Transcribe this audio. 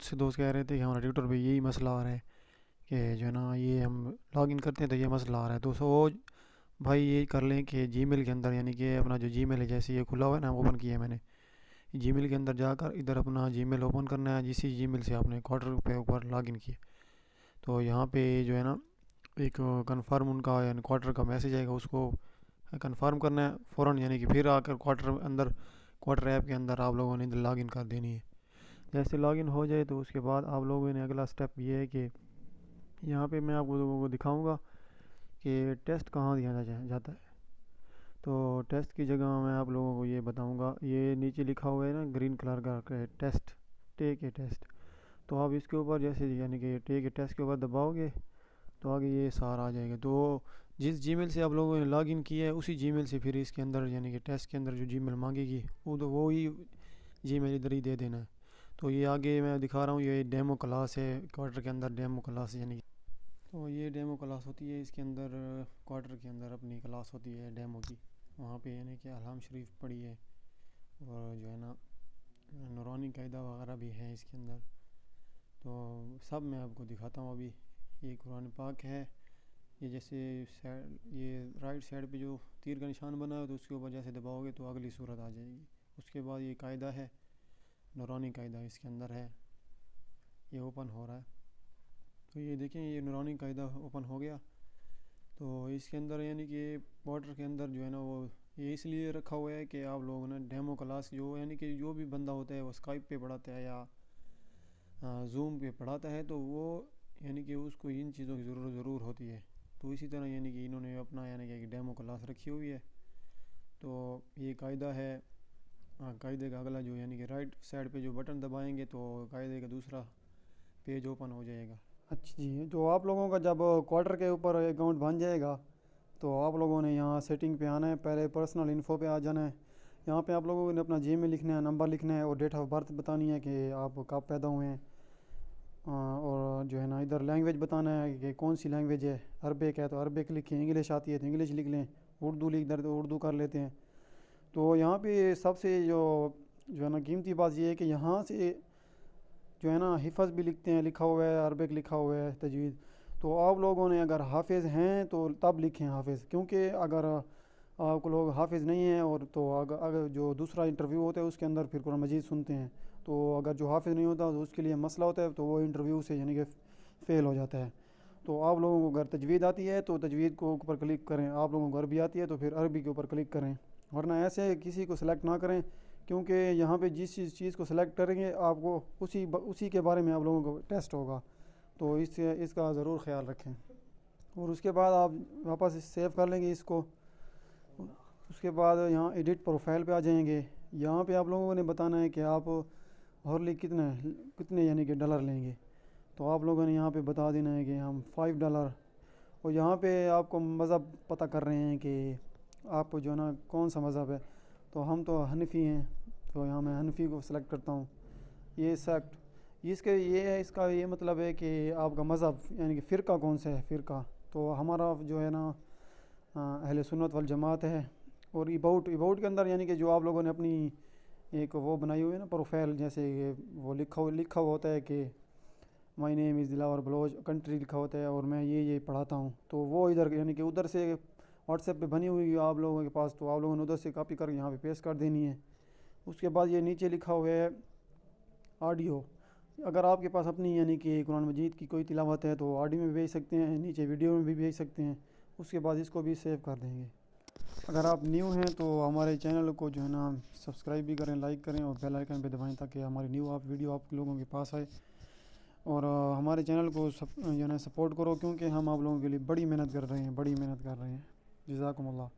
بہت سے دوست کہہ رہے تھے کہ ہمارا ٹویٹر پہ یہی مسئلہ آ رہا ہے کہ جو ہے نا یہ ہم لاگ ان کرتے ہیں تو یہ مسئلہ آ رہا ہے. تو سو بھائی یہ کر لیں کہ جی میل کے اندر یعنی کہ اپنا جو جی میل ہے جیسے یہ کھلا ہوا ہے نا اوپن کیا ہے میں نے, جی میل کے اندر جا کر ادھر اپنا جی میل اوپن کرنا ہے جسی جی میل سے آپ نے کوارٹر پہ اوپر لاگ ان کیا. تو یہاں پہ جو ہے نا ایک کنفرم ان کا یعنی کوارٹر کا میسیج آئے گا, اس کو کنفرم کرنا ہے فوراً, یعنی کہ پھر آ کر کوارٹر ایپ کے اندر آپ لوگوں نے لاگ ان کر دینی ہے. جیسے لاگ ان ہو جائے تو اس کے بعد آپ لوگوں نے اگلا سٹیپ یہ ہے کہ یہاں پہ میں آپ لوگوں کو دکھاؤں گا کہ ٹیسٹ کہاں دیا جاتا ہے. تو ٹیسٹ کی جگہ میں آپ لوگوں کو یہ بتاؤں گا, یہ نیچے لکھا ہوا ہے نا گرین کلر کا ٹیسٹ, ٹیک اے ٹیسٹ. تو آپ اس کے اوپر جیسے یعنی کہ ٹیک اے ٹیسٹ کے اوپر دباؤ گے تو آگے یہ سارا آ جائے گا. تو جس جی میل سے آپ لوگوں نے لاگ ان کیا ہے اسی جی میل سے پھر اس کے اندر یعنی کہ ٹیسٹ کے اندر جو جی میل مانگے گی وہی جی میل ادھر ہی دے دینا ہے. تو یہ آگے میں دکھا رہا ہوں, یہ ڈیمو کلاس ہے کوارٹر کے اندر, ڈیمو کلاس یعنی تو یہ ڈیمو کلاس ہوتی ہے اس کے اندر, کوارٹر کے اندر اپنی کلاس ہوتی ہے ڈیمو کی. وہاں پہ یعنی کہ الحام شریف پڑھی ہے اور جو ہے نا نورانی قاعدہ وغیرہ بھی ہے اس کے اندر. تو سب میں آپ کو دکھاتا ہوں. ابھی یہ قرآن پاک ہے, یہ جیسے یہ رائٹ سائڈ پہ جو تیر کا نشان بنا ہے تو اس کے اوپر جیسے دباؤ گے تو اگلی صورت آ جائے گی. اس کے بعد یہ قاعدہ ہے, نورانی قاعدہ اس کے اندر ہے, یہ اوپن ہو رہا ہے. تو یہ دیکھیں یہ نورانی قاعدہ اوپن ہو گیا. تو اس کے اندر یعنی کہ کوارٹر کے اندر جو ہے نا وہ یہ اس لیے رکھا ہوا ہے کہ آپ لوگوں نے ڈیمو کلاس جو یعنی کہ جو بھی بندہ ہوتا ہے وہ اسکائپ پہ پڑھاتا ہے یا زوم پہ پڑھاتا ہے تو وہ یعنی کہ اس کو ان چیزوں کی ضرور ہوتی ہے. تو اسی طرح یعنی کہ انہوں نے اپنا یعنی کہ ڈیمو کلاس رکھی ہوئی ہے. تو یہ قاعدہ ہے, قاعدے کا اگلا جو یعنی کہ رائٹ سائڈ پہ جو بٹن دبائیں گے تو قاعدے کا دوسرا پیج اوپن ہو جائے گا. اچھا جی, تو آپ لوگوں کا جب کوارٹر کے اوپر اکاؤنٹ بن جائے گا تو آپ لوگوں نے یہاں سیٹنگ پہ آنا ہے, پہلے پرسنل انفو پہ آ جانا ہے. یہاں پہ آپ لوگوں نے اپنا جی میل لکھنا ہے, نمبر لکھنا ہے اور ڈیٹ آف برتھ بتانی ہے کہ آپ کب پیدا ہوئے ہیں. اور جو ہے نا ادھر لینگویج بتانا ہے کہ کون سی لینگویج ہے, عربک ہے تو عربک لکھیں, انگلش آتی ہے تو انگلش لکھ لیں, اردو لکھ در تو اردو کر لیتے ہیں. تو یہاں پہ سب سے جو ہے نا قیمتی بات یہ ہے کہ یہاں سے جو ہے نا حفظ بھی لکھتے ہیں, لکھا ہوا ہے عربک لکھا ہوا ہے تجوید. تو آپ لوگوں نے اگر حافظ ہیں تو تب لکھیں حافظ, کیونکہ اگر آپ کو لوگ حافظ نہیں ہیں اور تو اگر جو دوسرا انٹرویو ہوتا ہے اس کے اندر پھر قرآن مجید سنتے ہیں تو اگر جو حافظ نہیں ہوتا تو اس کے لیے مسئلہ ہوتا ہے, تو وہ انٹرویو سے یعنی کہ فیل ہو جاتا ہے. تو آپ لوگوں کو اگر تجوید آتی ہے تو تجوید کو اوپر کلک کریں, آپ لوگوں کو عربی آتی ہے تو پھر عربی کے اوپر کلک کریں, ورنہ ایسے کسی کو سلیکٹ نہ کریں, کیونکہ یہاں پہ جس چیز کو سلیکٹ کریں گے آپ کو اسی کے بارے میں آپ لوگوں کو ٹیسٹ ہوگا. تو اس کا ضرور خیال رکھیں. اور اس کے بعد آپ واپس سیو کر لیں گے اس کو. اس کے بعد یہاں ایڈٹ پروفائل پہ آ جائیں گے. یہاں پہ آپ لوگوں نے بتانا ہے کہ آپ ہورلی کتنے یعنی کہ ڈالر لیں گے. تو آپ لوگوں نے یہاں پہ بتا دینا ہے کہ ہم $5. اور یہاں پہ آپ کو مذہب پتہ کر رہے ہیں کہ آپ جو ہے نا کون سا مذہب ہے. تو ہم تو حنفی ہیں, تو یہاں میں حنفی کو سلیکٹ کرتا ہوں. یہ سیکٹ اس کا یہ مطلب ہے کہ آپ کا مذہب یعنی کہ فرقہ کون سا ہے فرقہ. تو ہمارا جو ہے نا اہل سنت والجماعت ہے. اور ایباؤٹ کے اندر یعنی کہ جو آپ لوگوں نے اپنی ایک وہ بنائی ہوئی ہے نا پروفائل, جیسے وہ لکھا ہوا ہوتا ہے کہ مائی نیم از دلاور بلوچ, کنٹری لکھا ہوتا ہے اور میں یہ پڑھاتا ہوں. تو وہ ادھر یعنی کہ ادھر سے واٹس ایپ پہ بنی ہوئی ہے آپ لوگوں کے پاس, تو آپ لوگوں نے ادھر سے کاپی کر کے یہاں پہ پیسٹ کر دینی ہے. اس کے بعد یہ نیچے لکھا ہوا ہے آڈیو. اگر آپ کے پاس اپنی یعنی کہ قرآن مجید کی کوئی تلاوت ہے تو آڈیو میں بھیج سکتے ہیں, نیچے ویڈیو میں بھی بھیج سکتے ہیں. اس کے بعد اس کو بھی سیو کر دیں گے. اگر آپ نیو ہیں تو ہمارے چینل کو جو ہے نا سبسکرائب بھی کریں, لائک کریں اور بیل آئیکن پہ دبائیں تاکہ ہماری نیو ویڈیو آپ لوگوں کے پاس آئے. اور ہمارے چینل کو جو ہے نا سپورٹ کرو, کیونکہ ہم آپ لوگوں کے لیے بڑی محنت کر رہے ہیں. جزاکم اللہ.